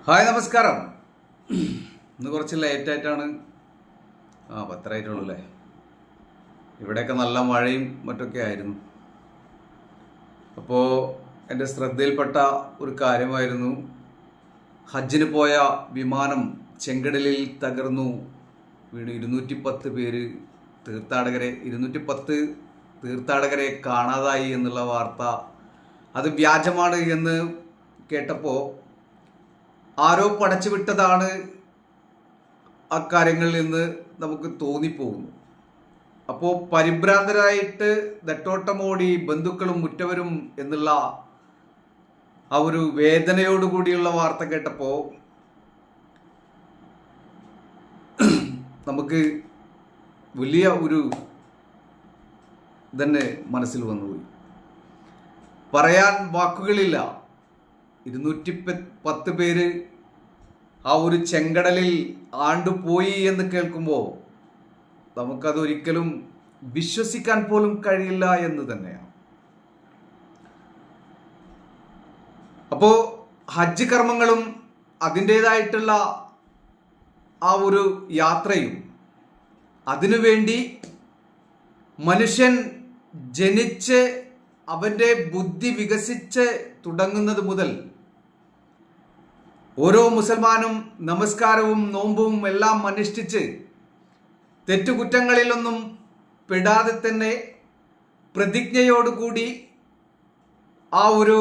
Hi നമസ്കാരം. ഇന്ന് കുറച്ച് ലേറ്റായിട്ടാണ് 10 ആയിട്ടുള്ളൂ അല്ലേ. ഇവിടെയൊക്കെ നല്ല മഴയും മറ്റൊക്കെ ആയിരുന്നു. അപ്പോൾ എൻ്റെ ശ്രദ്ധയിൽപ്പെട്ട ഒരു കാര്യമായിരുന്നു, ഹജ്ജിന് പോയ വിമാനം ചെങ്കടലിൽ തകർന്നു വീണു. 210 പേര് 210 തീർത്ഥാടകരെ കാണാതായി എന്നുള്ള വാർത്ത. അത് വ്യാജമാണ് എന്ന് കേട്ടപ്പോൾ ആരോ പടച്ചുവിട്ടതാണ് അക്കാര്യങ്ങളിൽ നിന്ന് നമുക്ക് തോന്നിപ്പോകുന്നു. അപ്പോൾ പരിഭ്രാന്തരായിട്ട് നെട്ടോട്ടമോടി ബന്ധുക്കളും ഉറ്റവരും എന്നുള്ള ആ ഒരു വേദനയോടുകൂടിയുള്ള വാർത്ത കേട്ടപ്പോൾ നമുക്ക് വലിയ ഒരു തന്നെ മനസ്സിൽ വന്നുപോയി. പറയാൻ വാക്കുകളില്ല. 210 പേര് ആ ഒരു ചെങ്കടലിൽ ആണ്ടുപോയി എന്ന് കേൾക്കുമ്പോൾ നമുക്കതൊരിക്കലും വിശ്വസിക്കാൻ പോലും കഴിയില്ല എന്ന് തന്നെയാണ്. അപ്പോൾ ഹജ്ജ് കർമ്മങ്ങളും അതിൻ്റേതായിട്ടുള്ള ആ ഒരു യാത്രയും, അതിനുവേണ്ടി മനുഷ്യൻ ജനിച്ച് അവൻ്റെ ബുദ്ധി വികസിച്ച് തുടങ്ങുന്നത് മുതൽ ഓരോ മുസൽമാനും നമസ്കാരവും നോമ്പും എല്ലാം അനുഷ്ഠിച്ച് തെറ്റുകുറ്റങ്ങളിലൊന്നും പെടാതെ തന്നെ പ്രതിജ്ഞയോടുകൂടി ആ ഒരു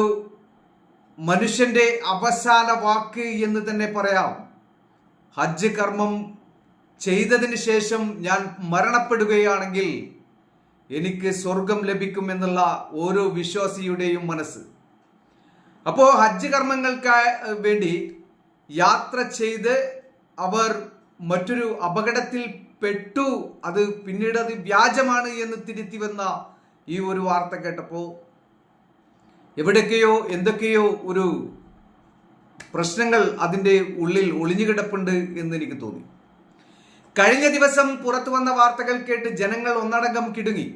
മനുഷ്യന്റെ അവസാന വാക്ക് എന്ന് തന്നെ പറയാം, ഹജ്ജ് കർമ്മം ചെയ്തതിന് ശേഷം ഞാൻ മരണപ്പെടുകയാണെങ്കിൽ എനിക്ക് സ്വർഗം ലഭിക്കുമെന്നുള്ള ഓരോ വിശ്വാസിയുടെയും മനസ്സ്. അപ്പോൾ ഹജ്ജ് കർമ്മങ്ങൾക്ക് വേണ്ടി യാത്ര ചെയ്ത് അവർ മറ്റൊരു അപകടത്തിൽ പെട്ടു, അത് പിന്നീട് അത് വ്യാജമാണ് എന്ന് തിരുത്തി വന്ന ഈ ഒരു വാർത്ത കേട്ടപ്പോൾ എവിടൊക്കെയോ എന്തൊക്കെയോ ഒരു പ്രശ്നങ്ങൾ അതിൻ്റെ ഉള്ളിൽ ഒളിഞ്ഞുകിടപ്പുണ്ട് എന്ന് എനിക്ക് തോന്നി. കഴിഞ്ഞ ദിവസം പുറത്തു വന്ന വാർത്തകൾ കേട്ട് ജനങ്ങൾ ഒന്നടങ്കം കിടുങ്ങി.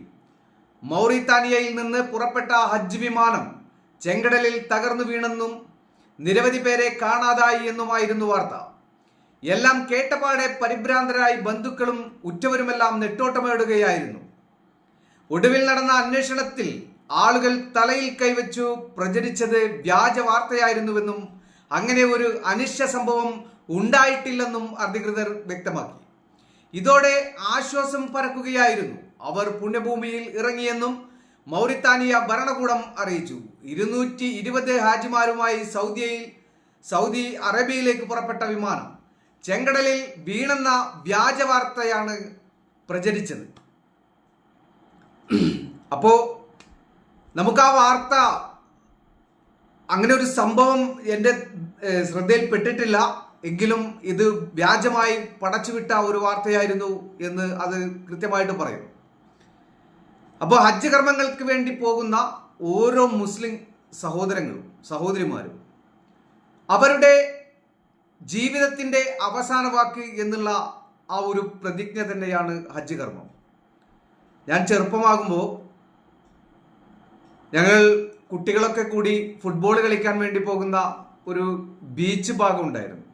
മൗറിത്താനിയയിൽ നിന്ന് പുറപ്പെട്ട ഹജ്ജ് വിമാനം ചെങ്കടലിൽ തകർന്നു വീണെന്നും നിരവധി പേരെ കാണാതായി എന്നുമായിരുന്നു വാർത്ത. എല്ലാം കേട്ടപാടെ പരിഭ്രാന്തരായി ബന്ധുക്കളും ഉറ്റവരുമെല്ലാം നെട്ടോട്ടമേടുകയായിരുന്നു. ഒടുവിൽ നടന്ന അന്വേഷണത്തിൽ ആളുകൾ തലയിൽ കൈവച്ചു പ്രചരിച്ചത് വ്യാജ വാർത്തയായിരുന്നുവെന്നും അങ്ങനെ ഒരു അനിഷ്ട സംഭവം ഉണ്ടായിട്ടില്ലെന്നും അധികൃതർ വ്യക്തമാക്കി. ഇതോടെ ആശ്വാസം പരക്കുകയായിരുന്നു. അവർ പുണ്യഭൂമിയിൽ ഇറങ്ങിയെന്നും മൗറിത്താനിയ ഭരണകൂടം അറിയിച്ചു. 220 ഹാജിമാരുമായി സൗദി അറേബ്യയിലേക്ക് പുറപ്പെട്ട വിമാനം ചെങ്കടലിൽ വീണെന്ന വ്യാജ വാർത്തയാണ് പ്രചരിച്ചത്. അപ്പോ നമുക്ക് ആ വാർത്ത, അങ്ങനെ ഒരു സംഭവം എൻ്റെ ശ്രദ്ധയിൽപ്പെട്ടിട്ടില്ല എങ്കിലും ഇത് വ്യാജമായി പടച്ചുവിട്ട ഒരു വാർത്തയായിരുന്നു എന്ന് അത് കൃത്യമായിട്ട് പറയുന്നു. അപ്പോൾ ഹജ്ജ് കർമ്മങ്ങൾക്ക് വേണ്ടി പോകുന്ന ഓരോ മുസ്ലിം സഹോദരങ്ങളും സഹോദരിമാരും അവരുടെ ജീവിതത്തിൻ്റെ അവസാന വാക്ക് എന്നുള്ള ആ ഒരു പ്രതിജ്ഞ തന്നെയാണ് ഹജ്ജ് കർമ്മം. ഞാൻ ചെറുപ്പമാകുമ്പോൾ ഞങ്ങൾ കുട്ടികളൊക്കെ കൂടി ഫുട്ബോൾ കളിക്കാൻ വേണ്ടി പോകുന്ന ഒരു ബീച്ച് ഭാഗം ഉണ്ടായിരുന്നു.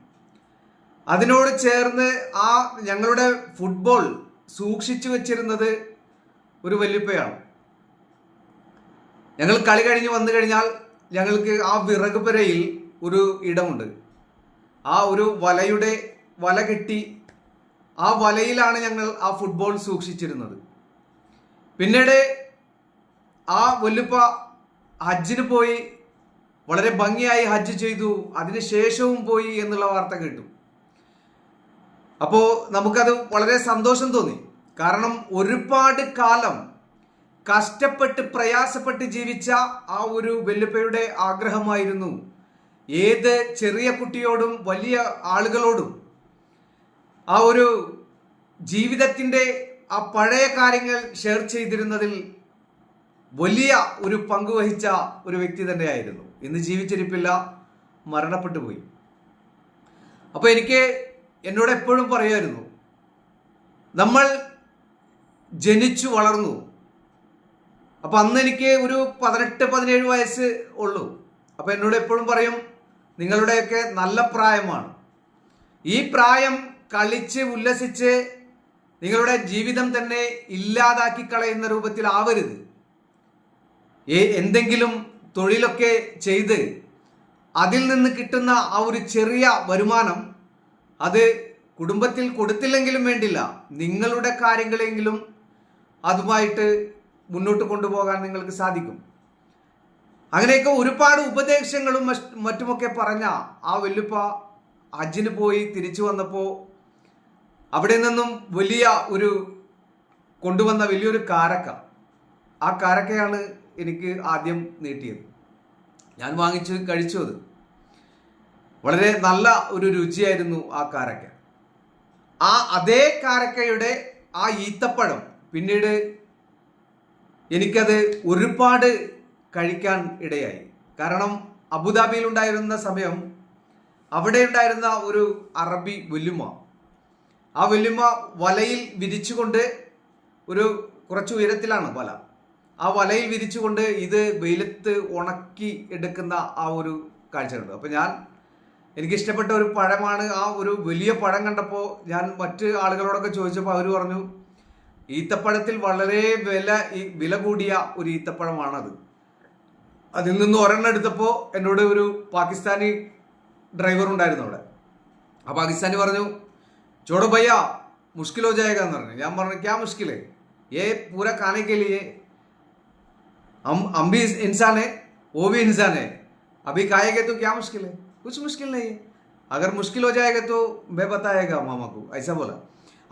അതിനോട് ചേർന്ന് ആ ഞങ്ങളുടെ ഫുട്ബോൾ സൂക്ഷിച്ചു വെച്ചിരുന്നത് ഒരു വല്യപ്പയാണ്. ഞങ്ങൾ കളി കഴിഞ്ഞ് വന്നു കഴിഞ്ഞാൽ ഞങ്ങൾക്ക് ആ വിറക് പുരയിൽ ഒരു ഇടമുണ്ട്. ആ ഒരു വല കെട്ടി ആ വലയിലാണ് ഞങ്ങൾ ആ ഫുട്ബോൾ സൂക്ഷിച്ചിരുന്നത്. പിന്നീട് ആ വല്യപ്പ ഹജ്ജിന് പോയി, വളരെ ഭംഗിയായി ഹജ്ജ് ചെയ്തു, അതിനുശേഷവും പോയി എന്നുള്ള വാർത്ത കേട്ടു. അപ്പോൾ നമുക്കത് വളരെ സന്തോഷം തോന്നി. കാരണം ഒരുപാട് കാലം കഷ്ടപ്പെട്ട് പ്രയാസപ്പെട്ട് ജീവിച്ച ആ ഒരു വല്യപ്പയുടെ ആഗ്രഹമായിരുന്നു ഏത് ചെറിയ കുട്ടിയോടും വലിയ ആളുകളോടും ആ ഒരു ജീവിതത്തിൻ്റെ ആ പഴയ കാര്യങ്ങൾ ഷെയർ ചെയ്തിരുന്നതിൽ വലിയ ഒരു പങ്ക് വഹിച്ച ഒരു വ്യക്തി തന്നെയായിരുന്നു. ഇന്ന് ജീവിച്ചിരിപ്പില്ല, മരണപ്പെട്ടു പോയി. അപ്പോൾ എന്നോട് എപ്പോഴും പറയുമായിരുന്നു, നമ്മൾ ജനിച്ചു വളർന്നു. അപ്പം അന്ന് എനിക്ക് ഒരു 18-17 വയസ്സ് ഉള്ളൂ. അപ്പം എന്നോട് എപ്പോഴും പറയും, നിങ്ങളുടെയൊക്കെ നല്ല പ്രായമാണ്. ഈ പ്രായം കളിച്ച് ഉല്ലസിച്ച് നിങ്ങളുടെ ജീവിതം തന്നെ ഇല്ലാതാക്കി കളയുന്ന രൂപത്തിലാവരുത്. എന്തെങ്കിലും തൊഴിലൊക്കെ ചെയ്ത് അതിൽ നിന്ന് കിട്ടുന്ന ആ ഒരു ചെറിയ വരുമാനം അത് കുടുംബത്തിൽ കൊടുത്തില്ലെങ്കിലും വേണ്ടില്ല, നിങ്ങളുടെ കാര്യങ്ങളെങ്കിലും അതുമായിട്ട് മുന്നോട്ട് കൊണ്ടുപോകാൻ നിങ്ങൾക്ക് സാധിക്കും. അങ്ങനെയൊക്കെ ഒരുപാട് ഉപദേശങ്ങളും മറ്റുമൊക്കെ പറഞ്ഞ ആ വല്ലുപ്പ ഹജ്ജിന് പോയി തിരിച്ചു വന്നപ്പോൾ അവിടെ നിന്നും കൊണ്ടുവന്ന വലിയൊരു കാരക്ക, ആ കാരക്കയാണ് എനിക്ക് ആദ്യം നീട്ടിയത്. ഞാൻ വാങ്ങിച്ച് കഴിച്ചു. അത് വളരെ നല്ല ഒരു രുചിയായിരുന്നു ആ കാരക്ക. അതേ കാരക്കയുടെ ആ ഈത്തപ്പഴം പിന്നീട് എനിക്കത് ഒരുപാട് കഴിക്കാൻ ഇടയായി. കാരണം അബുദാബിയിൽ ഉണ്ടായിരുന്ന സമയം അവിടെ ഉണ്ടായിരുന്ന ഒരു അറബി വല്ലുമ്മ, ആ വല്ലുമ്മ വലയിൽ വിരിച്ചുകൊണ്ട്, കുറച്ച് ഉയരത്തിലാണ് വല, ആ വലയിൽ വിരിച്ചുകൊണ്ട് ഇത് വെയിലത്ത് ഉണക്കി എടുക്കുന്ന ആ ഒരു കാഴ്ച കണ്ടു. അപ്പം എനിക്കിഷ്ടപ്പെട്ട ഒരു പഴമാണ്. ആ ഒരു വലിയ പഴം കണ്ടപ്പോൾ ഞാൻ മറ്റ് ആളുകളോടൊക്കെ ചോദിച്ചപ്പോൾ അവർ പറഞ്ഞു, ഈത്തപ്പഴത്തിൽ വളരെ വില കൂടിയ ഒരു ഈത്തപ്പഴമാണത്. അതിൽ നിന്ന് ഒരെണ്ണം എടുത്തപ്പോൾ എന്നോട് ഒരു പാകിസ്ഥാനി ഡ്രൈവർ ഉണ്ടായിരുന്നു അവിടെ. ആ പാകിസ്ഥാനി പറഞ്ഞു, ചോടോ ഭയ്യ മുഷ്കിൽ ഹോ ജായേഗാ എന്ന് പറഞ്ഞു. ഞാൻ പറഞ്ഞു, ക്യാ മുഷ്കിൽ ഹൈ, യേ പൂരാ ഖാനെ കെ ലിയേ हम भी इंसान है, वो भी इंसान है, अभी खाएंगे तो क्या मुश्किल है, कुछ मुश्किल नहीं है, अगर मुश्किल हो जाएगा तो मैं बताएगा मामा को, ऐसा बोला.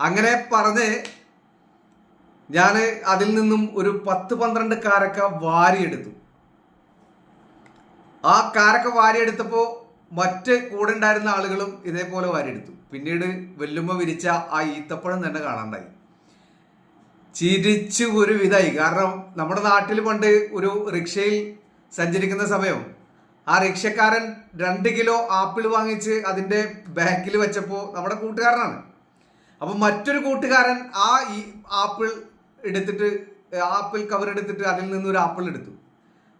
അങ്ങനെ പറഞ്ഞ് ഞാൻ അതിൽ നിന്നും ഒരു 10-12 കാരക്ക വാരിയെടുത്തു. ആ കാരക്ക വാരിയെടുത്തപ്പോൾ മറ്റ് കൂടെ ഉണ്ടായിരുന്ന ആളുകളും ഇതേപോലെ വാരിയെടുത്തു. പിന്നീട് വെല്ലുമ്മ വിരിച്ച ആ ഈത്തപ്പഴം തന്നെ കാണാണ്ടായി. ചിരിച്ചു ഒരു വിധായി. കാരണം നമ്മുടെ നാട്ടിൽ പണ്ട് ഒരു റിക്ഷയിൽ സഞ്ചരിക്കുന്ന സമയം ആ റിക്ഷക്കാരൻ 2 കിലോ ആപ്പിൾ വാങ്ങിച്ച് അതിൻ്റെ ബാക്കിൽ വെച്ചപ്പോൾ നമ്മുടെ കൂട്ടുകാരനാണ്. അപ്പം മറ്റൊരു കൂട്ടുകാരൻ ഈ ആപ്പിൾ കവർ എടുത്തിട്ട് അതിൽ നിന്നൊരു ആപ്പിൾ എടുത്തു.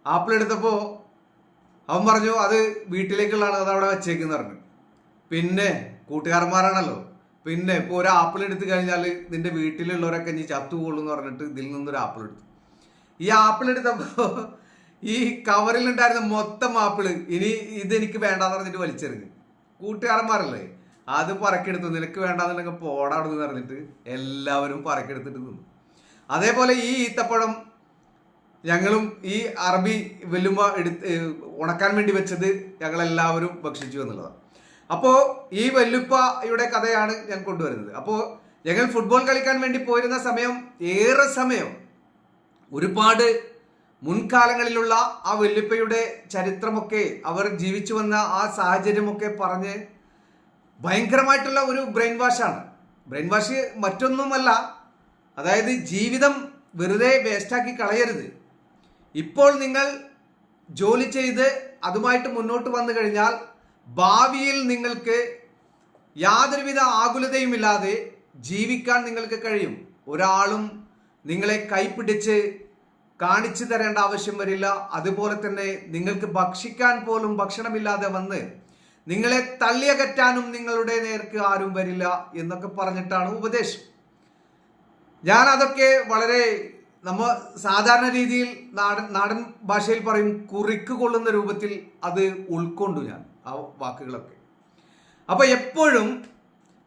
ആപ്പിൾ എടുത്തപ്പോൾ അവൻ പറഞ്ഞു, അത് വീട്ടിലേക്കുള്ളതാണ്, അത് അവിടെ വെച്ചേക്കെന്ന് പറഞ്ഞു. പിന്നെ കൂട്ടുകാരന്മാരാണല്ലോ, പിന്നെ ഇപ്പോൾ ഒരു ആപ്പിൾ എടുത്തു കഴിഞ്ഞാൽ നിന്റെ വീട്ടിലുള്ളവരൊക്കെ നീ ചത്തുകൊള്ളു എന്ന് പറഞ്ഞിട്ട് ഇതിൽ നിന്നൊരു ആപ്പിൾ എടുത്തു. ഈ ആപ്പിൾ എടുത്തപ്പോൾ ഈ കവറിലുണ്ടായിരുന്ന മൊത്തം ആപ്പിള് ഇതെനിക്ക് വേണ്ടാന്ന് പറഞ്ഞിട്ട് വലിച്ചെറിഞ്ഞു. കൂട്ടുകാരന്മാരല്ലേ, അത് പറക്കെടുത്തു. നിനക്ക് വേണ്ടാന്നുണ്ടെങ്കിൽ പോടാടുന്ന് പറഞ്ഞിട്ട് എല്ലാവരും പറക്കെടുത്തിട്ട് തിന്നു. അതേപോലെ ഈ ഈത്തപ്പഴം ഞങ്ങളും ഈ അറബി വല്ലുമ്മ ഉണക്കാൻ വേണ്ടി വെച്ചത് ഞങ്ങളെല്ലാവരും ഭക്ഷിച്ചു എന്നുള്ളതാണ്. അപ്പോൾ ഈ വല്ലുപ്പയുടെ കഥയാണ് ഞാൻ കൊണ്ടുവരുന്നത്. അപ്പോൾ ഞങ്ങൾ ഫുട്ബോൾ കളിക്കാൻ വേണ്ടി പോയിരുന്ന ഏറെ സമയം ഒരുപാട് മുൻകാലങ്ങളിലുള്ള ആ വല്ലുപ്പയുടെ ചരിത്രമൊക്കെ, അവർ ജീവിച്ചു വന്ന ആ സാഹചര്യമൊക്കെ പറഞ്ഞ് ഭയങ്കരമായിട്ടുള്ള ഒരു ബ്രെയിൻ വാഷാണ്. ബ്രെയിൻ വാഷ് മറ്റൊന്നുമല്ല, അതായത് ജീവിതം വെറുതെ വേസ്റ്റാക്കി കളയരുത്. ഇപ്പോൾ നിങ്ങൾ ജോലി ചെയ്ത് അതുമായിട്ട് മുന്നോട്ട് വന്നു കഴിഞ്ഞാൽ ഭാവിയിൽ നിങ്ങൾക്ക് യാതൊരുവിധ ആകുലതയുമില്ലാതെ ജീവിക്കാൻ നിങ്ങൾക്ക് കഴിയും. ഒരാളും നിങ്ങളെ കൈപിടിച്ച് കാണിച്ചു തരേണ്ട ആവശ്യം വരില്ല. അതുപോലെ തന്നെ നിങ്ങൾക്ക് ഭക്ഷിക്കാൻ പോലും ഭക്ഷണമില്ലാതെ വന്ന് നിങ്ങളെ തള്ളിയകറ്റാനും നിങ്ങളുടെ നേർക്ക് ആരും വരില്ല എന്നൊക്കെ പറഞ്ഞിട്ടാണ് ഉപദേശം. ഞാൻ അതൊക്കെ വളരെ സാധാരണ രീതിയിൽ നാടൻ ഭാഷയിൽ പറയും, കുറിക്ക് കൊള്ളുന്ന രൂപത്തിൽ അത് ഉൾക്കൊണ്ടു ഞാൻ ആ വാക്കുകളൊക്കെ. അപ്പൊ എപ്പോഴും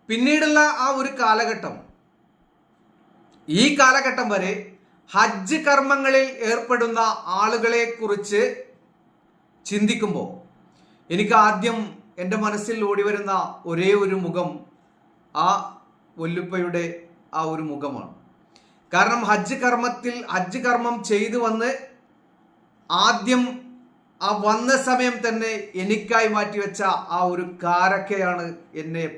പിന്നീടുള്ള ആ ഒരു കാലഘട്ടം, ഈ കാലഘട്ടം വരെ ഹജ്ജ് കർമ്മങ്ങളിൽ ഏർപ്പെടുന്ന ആളുകളെ കുറിച്ച് ചിന്തിക്കുമ്പോൾ എനിക്ക് ആദ്യം എൻ്റെ മനസ്സിൽ ഓടി വരുന്ന ഒരേ ഒരു മുഖം ആ വല്ലുപ്പയുടെ ആ ഒരു മുഖമാണ്. കാരണം ഹജ്ജ് കർമ്മം ചെയ്തു വന്ന് ആദ്യം ആ വന്ന സമയം തന്നെ എനിക്കായി മാറ്റിവെച്ച ആ ഒരു കാരക്കയാണ് എന്നെ